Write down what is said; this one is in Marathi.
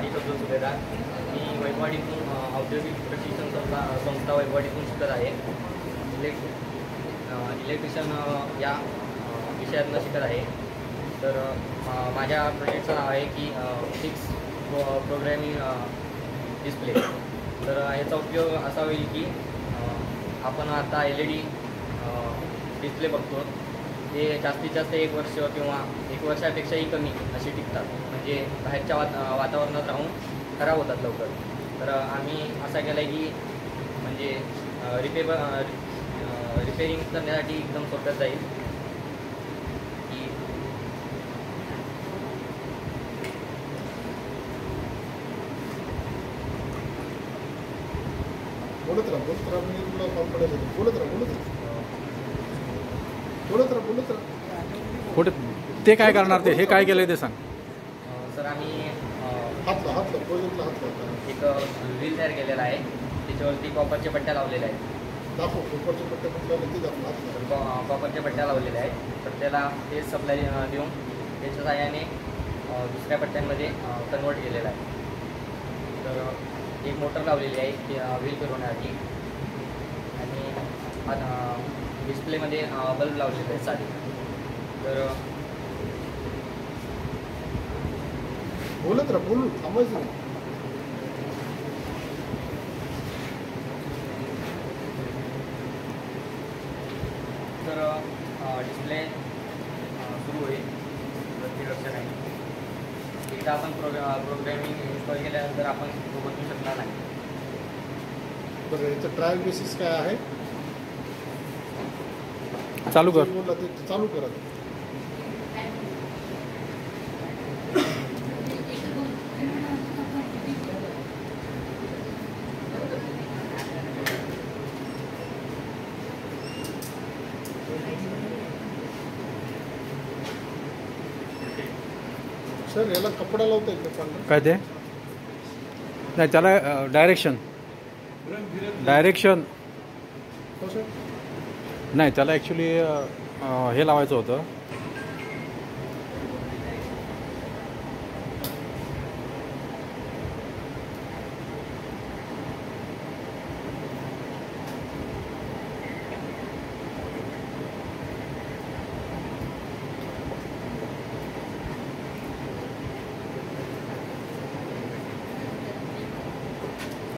हरिप्रसाद सुभेदार. मी वैभववाडीतून औद्योगिक प्रशिक्षण संस्था वैभववाडीतून शिकत आहे. इलेक्ट्रिशियन या विषयातनं शिकत आहे. तर माझ्या प्रोजेक्टचं नाव आहे की फिक्स प्रोग्रॅमिंग डिस्प्ले. तर याचा उपयोग असा होईल की आपण आता LED डिस्प्ले बघतो, ते जास्तीत जास्त 1 वर्ष किंवा 1 वर्षापेक्षाही कमी असे टिकतात. म्हणजे बाहेरच्या वातावरणात राहून खराब होतात लवकर. तर आम्ही असा केला आहे की म्हणजे रिपेरिंग करण्यासाठी एकदम सोप्यात जाईल. की बोलत राहा मी तुला कॉल पडेल. बोलत राहा कुठे ते काय करणार, ते हे काय केलंय ते सांग. सर आम्ही हातला प्रोजेक्टला हातला एक व्हील तयार केलेला आहे. त्याच्यावरती कॉपरच्या पट्ट्या लावलेल्या आहेत. दाखव कॉपरच्या पट्ट्या कुठल्या कॉपरच्या पट्ट्या लावलेल्या आहेत. तर त्याला ते सप्लाय देऊन त्याच्या साहाय्याने दुसऱ्या पट्ट्यांमध्ये कन्वर्ट केलेलं आहे. तर एक मोटर लावलेली आहे ती व्हील फिरवण्यासाठी. आणि डिस्प्लेमध्ये बल्ब लावलेले आहेत साधे. तर बोलत राहा, बोलू थांबायचं नाही. तर डिस्प्ले सुरू होईल. वरती लक्ष नाही. एकदा आपण प्रोग्रॅमिंग इन्स्टॉल केल्यानंतर आपण तो बदलू शकणार नाही. बरं, याचं ट्रायल बेसिस काय आहे? चालू कर. बोलला ते चालू करा. सर याला कपडा लावता येईल का? काय ते नाही, त्याला डायरेक्शन हो सर. नाही, त्याला ॲक्च्युली हे लावायचं होतं.